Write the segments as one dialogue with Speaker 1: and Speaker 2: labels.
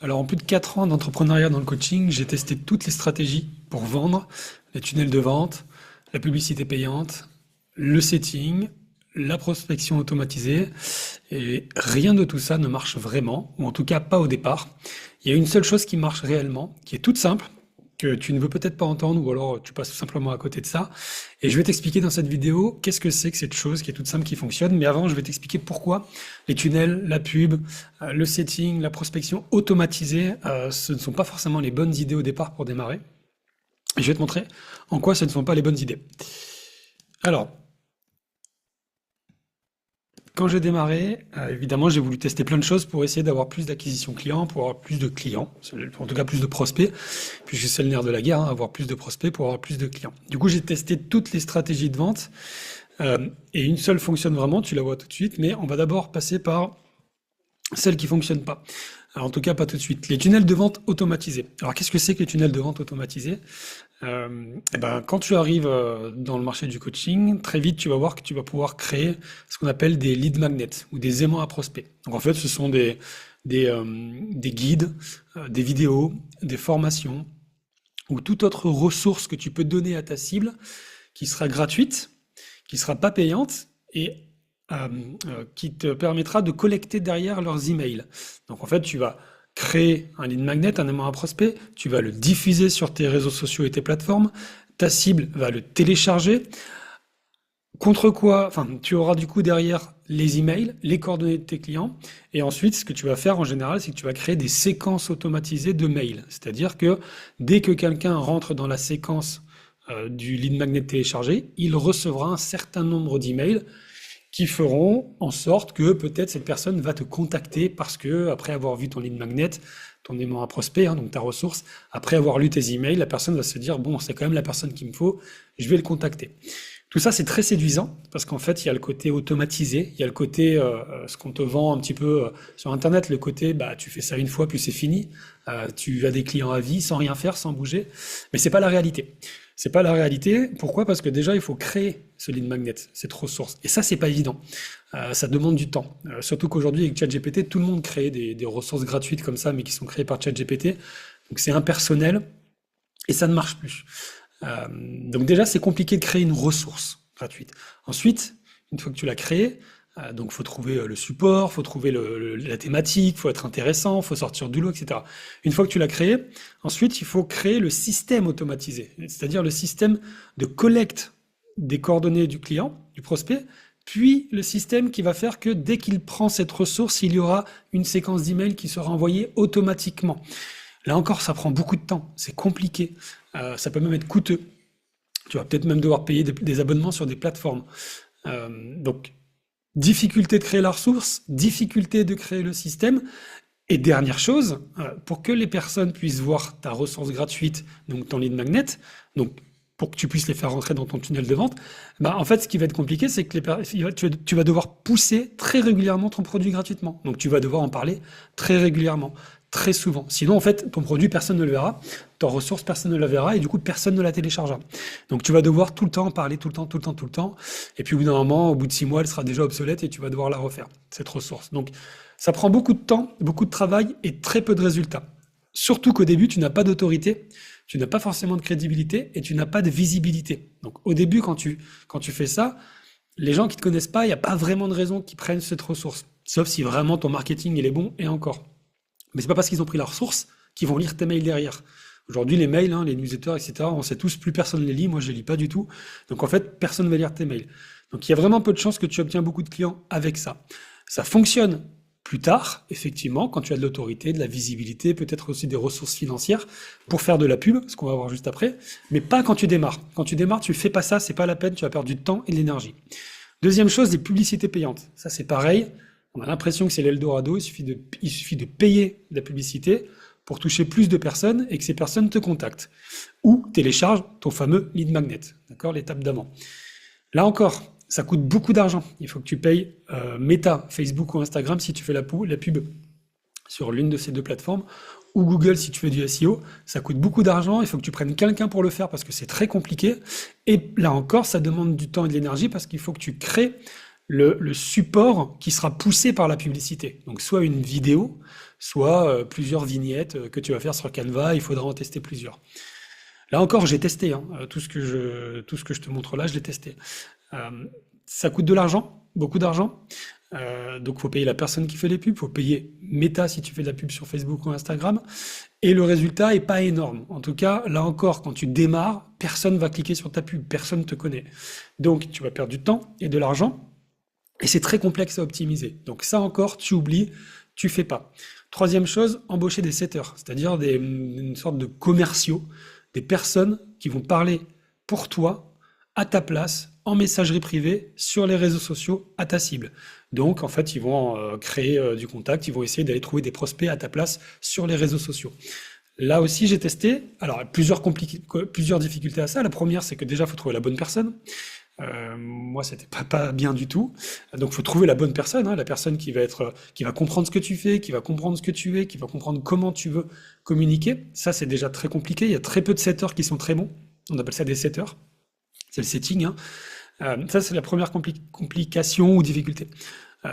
Speaker 1: Alors, en plus de 4 ans d'entrepreneuriat dans le coaching, j'ai testé toutes les stratégies pour vendre, les tunnels de vente, la publicité payante, le setting, la prospection automatisée, et rien de tout ça ne marche vraiment, ou en tout cas pas au départ. Il y a une seule chose qui marche réellement, qui est toute simple, que tu ne veux peut-être pas entendre, ou alors tu passes tout simplement à côté de ça. Et je vais t'expliquer dans cette vidéo qu'est-ce que c'est que cette chose qui est toute simple, qui fonctionne. Mais avant, je vais t'expliquer pourquoi les tunnels, la pub, le setting, la prospection automatisée, ce ne sont pas forcément les bonnes idées au départ pour démarrer. Et je vais te montrer en quoi ce ne sont pas les bonnes idées. Alors, quand j'ai démarré, évidemment, j'ai voulu tester plein de choses pour essayer d'avoir plus d'acquisition clients, pour avoir plus de clients, en tout cas plus de prospects, puisque c'est le nerf de la guerre, hein, avoir plus de prospects pour avoir plus de clients. Du coup, j'ai testé toutes les stratégies de vente, et une seule fonctionne vraiment, tu la vois tout de suite, mais on va d'abord passer par celle qui fonctionne pas. Alors, en tout cas, pas tout de suite. Les tunnels de vente automatisés. Alors, qu'est-ce que c'est que les tunnels de vente automatisés? Eh ben, quand tu arrives dans le marché du coaching, très vite, tu vas voir que tu vas pouvoir créer ce qu'on appelle des lead magnets ou des aimants à prospects. Donc, en fait, ce sont des guides, des vidéos, des formations ou toute autre ressource que tu peux donner à ta cible qui sera gratuite, qui sera pas payante et qui te permettra de collecter derrière leurs emails. Donc en fait, tu vas créer un lead magnet, un aimant à prospect, tu vas le diffuser sur tes réseaux sociaux et tes plateformes, ta cible va le télécharger, contre quoi, enfin, tu auras du coup derrière les emails, les coordonnées de tes clients, et ensuite, ce que tu vas faire en général, c'est que tu vas créer des séquences automatisées de mails. C'est-à-dire que dès que quelqu'un rentre dans la séquence du lead magnet téléchargé, il recevra un certain nombre d'emails qui feront en sorte que peut-être cette personne va te contacter parce que après avoir vu ton lead magnet, ton aimant à prospect, hein, donc ta ressource, après avoir lu tes emails, la personne va se dire bon, c'est quand même la personne qu'il me faut, je vais le contacter. Tout ça, c'est très séduisant parce qu'en fait, il y a le côté automatisé, il y a le côté, ce qu'on te vend un petit peu sur Internet, le côté, bah, tu fais ça une fois, puis c'est fini. Tu as des clients à vie sans rien faire, sans bouger. Mais c'est pas la réalité. C'est pas la réalité. Pourquoi? Parce que déjà, il faut créer ce lead magnet, cette ressource. Et ça, c'est pas évident. Ça demande du temps. Surtout qu'aujourd'hui, avec ChatGPT, tout le monde crée des ressources gratuites comme ça, mais qui sont créées par ChatGPT. Donc c'est impersonnel et ça ne marche plus. Donc déjà, c'est compliqué de créer une ressource gratuite. Ensuite, une fois que tu l'as créée, donc faut trouver le support, faut trouver la thématique, faut être intéressant, faut sortir du lot, etc. Une fois que tu l'as créé, ensuite il faut créer le système automatisé, c'est-à-dire le système de collecte des coordonnées du client, du prospect, puis le système qui va faire que dès qu'il prend cette ressource, il y aura une séquence d'emails qui sera envoyée automatiquement. Là encore, ça prend beaucoup de temps, c'est compliqué, ça peut même être coûteux. Tu vas peut-être même devoir payer des abonnements sur des plateformes. Donc, difficulté de créer la ressource, difficulté de créer le système. Et dernière chose, pour que les personnes puissent voir ta ressource gratuite, donc ton lead magnet, donc pour que tu puisses les faire rentrer dans ton tunnel de vente, bah en fait, ce qui va être compliqué, c'est que tu vas devoir pousser très régulièrement ton produit gratuitement. Donc, tu vas devoir en parler très régulièrement, très souvent. Sinon, en fait, ton produit, personne ne le verra, ta ressource, personne ne la verra, et du coup, personne ne la téléchargera. Donc, tu vas devoir tout le temps en parler, tout le temps, tout le temps, tout le temps. Et puis, au bout d'un moment, au bout de 6 mois, elle sera déjà obsolète et tu vas devoir la refaire, cette ressource. Donc, ça prend beaucoup de temps, beaucoup de travail et très peu de résultats. Surtout qu'au début, tu n'as pas d'autorité, tu n'as pas forcément de crédibilité et tu n'as pas de visibilité. Donc au début, quand tu fais ça, les gens qui ne te connaissent pas, il n'y a pas vraiment de raison qu'ils prennent cette ressource. Sauf si vraiment ton marketing il est bon et encore. Mais c'est pas parce qu'ils ont pris la ressource qu'ils vont lire tes mails derrière. Aujourd'hui, les mails, hein, les newsletters, etc., on sait tous, plus personne les lit. Moi, je les lis pas du tout. Donc en fait, personne ne va lire tes mails. Donc il y a vraiment peu de chances que tu obtiens beaucoup de clients avec ça. Ça fonctionne plus tard, effectivement, quand tu as de l'autorité, de la visibilité, peut-être aussi des ressources financières pour faire de la pub, ce qu'on va voir juste après, mais pas quand tu démarres. Quand tu démarres, tu fais pas ça, c'est pas la peine, tu vas perdre du temps et de l'énergie. Deuxième chose, les publicités payantes. Ça, c'est pareil. On a l'impression que c'est l'Eldorado, il suffit de payer de la publicité pour toucher plus de personnes et que ces personnes te contactent. Ou téléchargent ton fameux lead magnet, d'accord, l'étape d'avant. Là encore, ça coûte beaucoup d'argent. Il faut que tu payes Meta, Facebook ou Instagram si tu fais la pub sur l'une de ces deux plateformes, ou Google si tu fais du SEO. Ça coûte beaucoup d'argent, il faut que tu prennes quelqu'un pour le faire parce que c'est très compliqué. Et là encore, ça demande du temps et de l'énergie parce qu'il faut que tu crées le support qui sera poussé par la publicité. Donc soit une vidéo, soit plusieurs vignettes que tu vas faire sur Canva, il faudra en tester plusieurs. Là encore, j'ai testé, hein, tout ce que je te montre là, je l'ai testé. Euh, Ça coûte de l'argent, beaucoup d'argent. Donc, faut payer la personne qui fait les pubs, faut payer Meta si tu fais de la pub sur Facebook ou Instagram. Et le résultat est pas énorme. En tout cas, là encore, quand tu démarres, personne va cliquer sur ta pub, personne te connaît. Donc, tu vas perdre du temps et de l'argent. Et c'est très complexe à optimiser. Donc, ça encore, tu oublies, tu fais pas. Troisième chose, embaucher des setters, c'est-à-dire une sorte de commerciaux, des personnes qui vont parler pour toi, à ta place, en messagerie privée, sur les réseaux sociaux, à ta cible. Donc, en fait, ils vont créer du contact, ils vont essayer d'aller trouver des prospects à ta place sur les réseaux sociaux. Là aussi, j'ai testé. Alors, plusieurs difficultés à ça. La première, c'est que déjà, il faut trouver la bonne personne. Moi, c'était pas bien du tout. Donc, faut trouver la bonne personne, hein, la personne qui va comprendre ce que tu fais, qui va comprendre ce que tu es, qui va comprendre comment tu veux communiquer. Ça, c'est déjà très compliqué. Il y a très peu de setters qui sont très bons. On appelle ça des setters. C'est le setting, hein. Ça, c'est la première complication ou difficulté.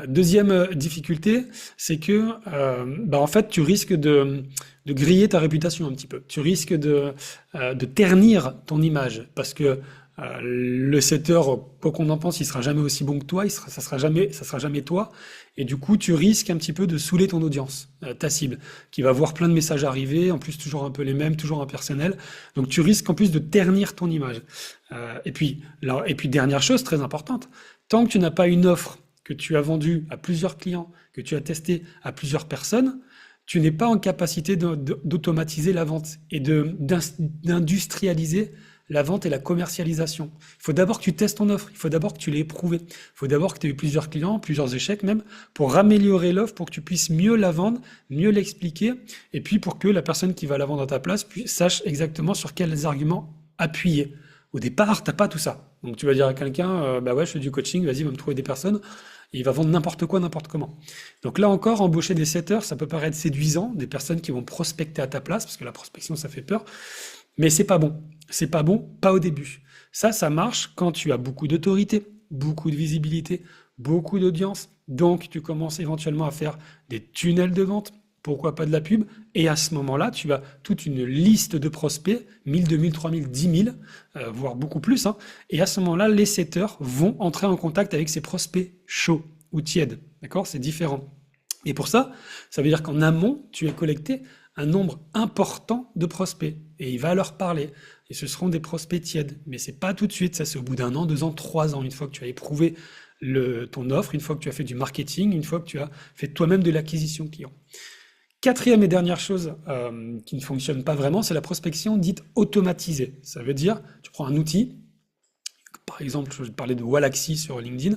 Speaker 1: Deuxième difficulté, c'est que en fait, tu risques de griller ta réputation un petit peu. Tu risques de ternir ton image parce que le setter, quoi qu'on en pense, il sera jamais aussi bon que toi, ça sera jamais toi. Et du coup, tu risques un petit peu de saouler ton audience, ta cible, qui va voir plein de messages arriver, en plus toujours un peu les mêmes, toujours impersonnels. Donc tu risques en plus de ternir ton image. Et puis dernière chose très importante, tant que tu n'as pas une offre que tu as vendue à plusieurs clients, que tu as testé à plusieurs personnes, tu n'es pas en capacité d'automatiser la vente et d'industrialiser la vente et la commercialisation. Il faut d'abord que tu testes ton offre, il faut d'abord que tu l'aies éprouvée, il faut d'abord que tu aies eu plusieurs clients, plusieurs échecs même, pour améliorer l'offre, pour que tu puisses mieux la vendre, mieux l'expliquer, et puis pour que la personne qui va la vendre à ta place sache exactement sur quels arguments appuyer. Au départ, t'as pas tout ça. Donc tu vas dire à quelqu'un, bah ouais, je fais du coaching, vas-y, va me trouver des personnes. Et il va vendre n'importe quoi, n'importe comment. Donc là encore, embaucher des setters, ça peut paraître séduisant, des personnes qui vont prospecter à ta place, parce que la prospection, ça fait peur. Mais c'est pas bon. C'est pas bon, pas au début. Ça marche quand tu as beaucoup d'autorité, beaucoup de visibilité, beaucoup d'audience. Donc, tu commences éventuellement à faire des tunnels de vente. Pourquoi pas de la pub? Et à ce moment-là, tu as toute une liste de prospects, 1000, 2000, 3000, 10 000, voire beaucoup plus, hein. Et à ce moment-là, les setters vont entrer en contact avec ces prospects chauds ou tièdes. D'accord? C'est différent. Et pour ça, ça veut dire qu'en amont, tu as collecté un nombre important de prospects et il va leur parler. Et ce seront des prospects tièdes. Mais c'est pas tout de suite, ça c'est au bout d'1 an, 2 ans, 3 ans, une fois que tu as éprouvé ton offre, une fois que tu as fait du marketing, une fois que tu as fait toi-même de l'acquisition client. Quatrième et dernière chose qui ne fonctionne pas vraiment, c'est la prospection dite automatisée. Ça veut dire, tu prends un outil, par exemple, je vais te parler de Wallaxy sur LinkedIn,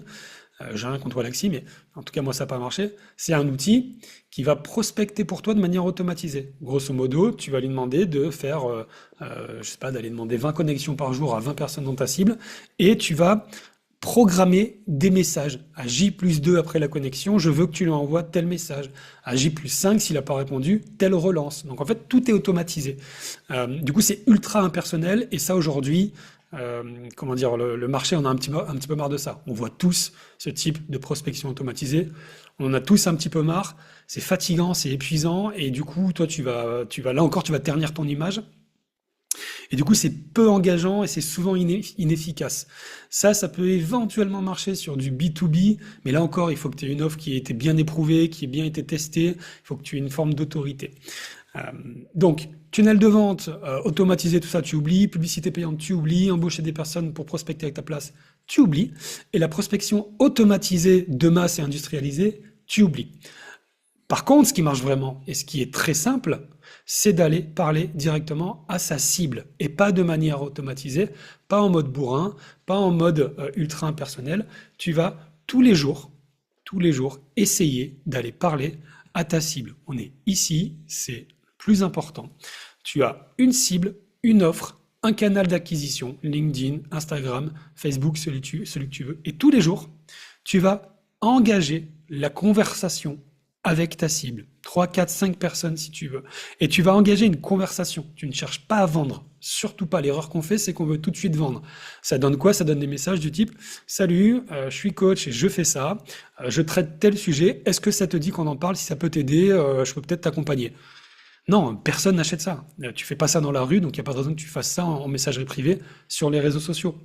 Speaker 1: j'ai rien contre Wallaxy, mais en tout cas, moi, ça n'a pas marché. C'est un outil qui va prospecter pour toi de manière automatisée. Grosso modo, tu vas lui demander de faire, je sais pas, d'aller demander 20 connexions par jour à 20 personnes dans ta cible, et tu vas programmer des messages. À J+2 après la connexion, je veux que tu lui envoies tel message. À J+5, s'il n'a pas répondu, telle relance. Donc en fait, tout est automatisé. Du coup, c'est ultra impersonnel, et ça aujourd'hui, comment dire, le marché en a un petit peu marre de ça. On voit tous ce type de prospection automatisée. On en a tous un petit peu marre. C'est fatigant, c'est épuisant, et du coup, toi, tu vas là encore, tu vas ternir ton image. Et du coup, c'est peu engageant et c'est souvent inefficace. Ça peut éventuellement marcher sur du B2B, mais là encore, il faut que tu aies une offre qui ait été bien éprouvée, qui ait bien été testée. Il faut que tu aies une forme d'autorité. Donc, tunnel de vente, automatisé, tout ça, tu oublies. Publicité payante, tu oublies. Embaucher des personnes pour prospecter avec ta place, tu oublies. Et la prospection automatisée de masse et industrialisée, tu oublies. Par contre, ce qui marche vraiment et ce qui est très simple, c'est d'aller parler directement à sa cible et pas de manière automatisée, pas en mode bourrin, pas en mode ultra impersonnel. Tu vas tous les jours, essayer d'aller parler à ta cible. On est ici, c'est le plus important. Tu as une cible, une offre, un canal d'acquisition, LinkedIn, Instagram, Facebook, celui que tu veux. Et tous les jours, tu vas engager la conversation avec ta cible. 3, 4, 5 personnes si tu veux. Et tu vas engager une conversation. Tu ne cherches pas à vendre. Surtout pas. L'erreur qu'on fait, c'est qu'on veut tout de suite vendre. Ça donne quoi? Ça donne des messages du type: Salut, je suis coach et je fais ça. Je traite tel sujet. Est-ce que ça te dit qu'on en parle? Si ça peut t'aider, je peux peut-être t'accompagner. Non, personne n'achète ça. Tu fais pas ça dans la rue, donc il n'y a pas de raison que tu fasses ça en messagerie privée sur les réseaux sociaux.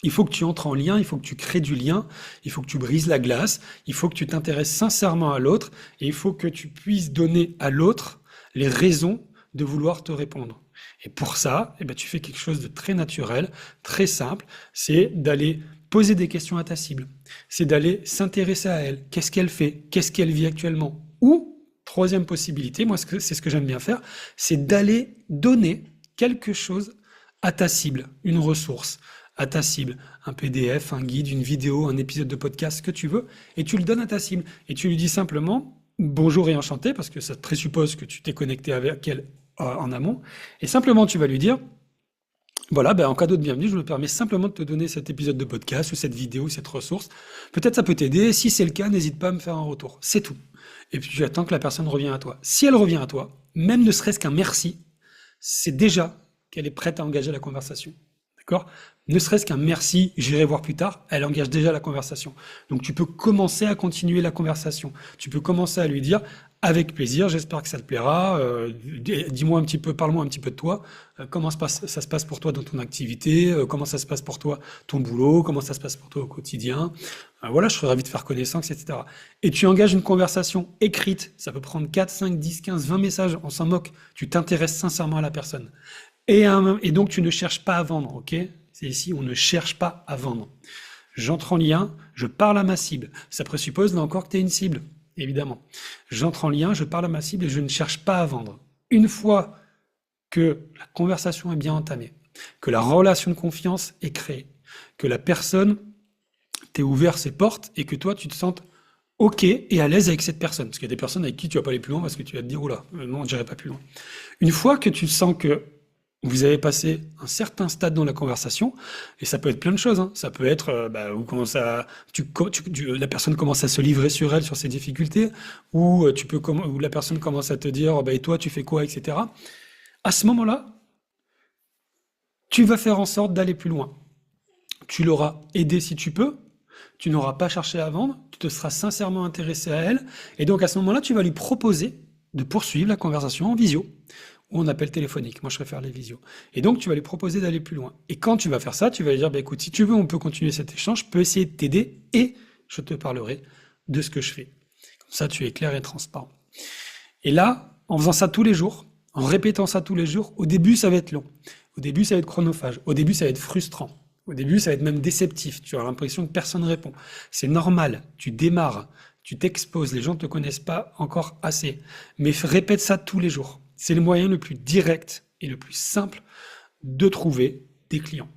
Speaker 1: Il faut que tu entres en lien, il faut que tu crées du lien, il faut que tu brises la glace, il faut que tu t'intéresses sincèrement à l'autre, et il faut que tu puisses donner à l'autre les raisons de vouloir te répondre. Et pour ça, eh ben, tu fais quelque chose de très naturel, très simple, c'est d'aller poser des questions à ta cible, c'est d'aller s'intéresser à elle, qu'est-ce qu'elle fait, qu'est-ce qu'elle vit actuellement, ou, troisième possibilité, moi c'est ce que j'aime bien faire, c'est d'aller donner quelque chose à ta cible, une ressource à ta cible, un PDF, un guide, une vidéo, un épisode de podcast, ce que tu veux, et tu le donnes à ta cible. Et tu lui dis simplement bonjour et enchanté, parce que ça présuppose que tu t'es connecté avec elle en amont, et simplement tu vas lui dire voilà, en cadeau de bienvenue, je me permets simplement de te donner cet épisode de podcast ou cette vidéo ou cette ressource. Peut-être ça peut t'aider. Si c'est le cas, n'hésite pas à me faire un retour. C'est tout. Et puis tu attends que la personne revienne à toi. Si elle revient à toi, même ne serait-ce qu'un merci, c'est déjà qu'elle est prête à engager la conversation. D'accord? Ne serait-ce qu'un merci, j'irai voir plus tard, elle engage déjà la conversation. Donc tu peux commencer à continuer la conversation. Tu peux commencer à lui dire avec plaisir, j'espère que ça te plaira. Dis-moi un petit peu, parle-moi un petit peu de toi. Comment ça se passe pour toi dans ton activité? Comment ça se passe pour toi ton boulot? Comment ça se passe pour toi au quotidien? Voilà, je serais ravi de faire connaissance, etc. Et tu engages une conversation écrite. Ça peut prendre 4, 5, 10, 15, 20 messages. On s'en moque. Tu t'intéresses sincèrement à la personne. Et donc, tu ne cherches pas à vendre, ok? C'est ici, on ne cherche pas à vendre. J'entre en lien, je parle à ma cible. Ça présuppose, là encore, que tu es une cible, évidemment. J'entre en lien, je parle à ma cible et je ne cherche pas à vendre. Une fois que la conversation est bien entamée, que la relation de confiance est créée, que la personne t'ait ouvert ses portes et que toi, tu te sentes ok et à l'aise avec cette personne. Parce qu'il y a des personnes avec qui tu vas pas aller plus loin parce que tu vas te dire, oula, non, je n'irai pas plus loin. Une fois que tu sens que vous avez passé un certain stade dans la conversation, et ça peut être plein de choses, hein. Ça peut être, la personne commence à se livrer sur elle, sur ses difficultés, ou ou la personne commence à te dire, et toi, tu fais quoi, etc. À ce moment-là, tu vas faire en sorte d'aller plus loin. Tu l'auras aidé si tu peux, tu n'auras pas cherché à vendre, tu te seras sincèrement intéressé à elle, et donc à ce moment-là, tu vas lui proposer de poursuivre la conversation en visio, ou en appel téléphonique. Moi, je préfère les visios. Et donc, tu vas lui proposer d'aller plus loin. Et quand tu vas faire ça, tu vas lui dire, écoute, si tu veux, on peut continuer cet échange, je peux essayer de t'aider et je te parlerai de ce que je fais. Comme ça, tu es clair et transparent. Et là, en faisant ça tous les jours, en répétant ça tous les jours, au début, ça va être long. Au début, ça va être chronophage. Au début, ça va être frustrant. Au début, ça va être même déceptif. Tu as l'impression que personne ne répond. C'est normal. Tu démarres. Tu t'exposes. Les gens ne te connaissent pas encore assez. Mais répète ça tous les jours. C'est le moyen le plus direct et le plus simple de trouver des clients.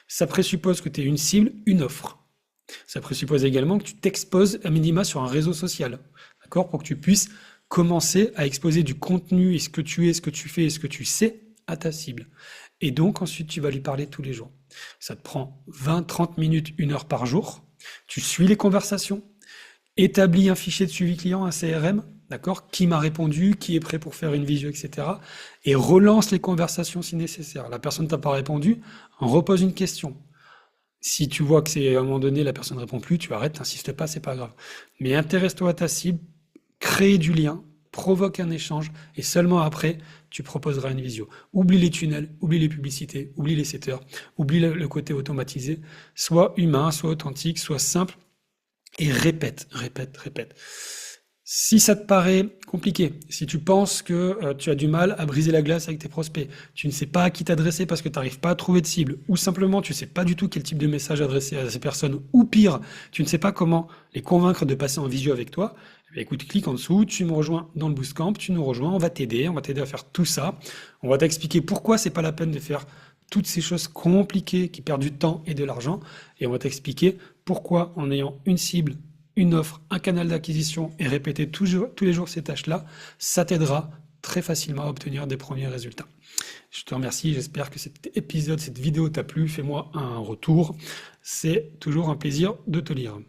Speaker 1: Ça présuppose que tu es une cible, une offre. Ça présuppose également que tu t'exposes à minima sur un réseau social, d'accord, pour que tu puisses commencer à exposer du contenu et ce que tu es, ce que tu fais et ce que tu sais à ta cible. Et donc ensuite, tu vas lui parler tous les jours. Ça te prend 20, 30 minutes, 1 heure par jour. Tu suis les conversations, établis un fichier de suivi client, un CRM, d'accord, qui m'a répondu, qui est prêt pour faire une visio, etc. Et relance les conversations si nécessaire. La personne ne t'a pas répondu, repose une question. Si tu vois que c'est à un moment donné, la personne ne répond plus, tu arrêtes, t'insistes pas, c'est pas grave. Mais intéresse-toi à ta cible, crée du lien, provoque un échange, et seulement après, tu proposeras une visio. Oublie les tunnels, oublie les publicités, oublie les setters, oublie le côté automatisé. Sois humain, sois authentique, sois simple, et répète, répète, répète. Si ça te paraît compliqué, si tu penses que tu as du mal à briser la glace avec tes prospects, tu ne sais pas à qui t'adresser parce que tu n'arrives pas à trouver de cible, ou simplement tu ne sais pas du tout quel type de message adresser à ces personnes, ou pire, tu ne sais pas comment les convaincre de passer en visio avec toi, écoute, clique en dessous, tu me rejoins dans le Bootcamp, tu nous rejoins, on va t'aider à faire tout ça, on va t'expliquer pourquoi c'est pas la peine de faire toutes ces choses compliquées qui perdent du temps et de l'argent, et on va t'expliquer pourquoi en ayant une cible, une offre, un canal d'acquisition et répéter tous les jours ces tâches-là, ça t'aidera très facilement à obtenir des premiers résultats. Je te remercie, j'espère que cet épisode, cette vidéo t'a plu. Fais-moi un retour. C'est toujours un plaisir de te lire.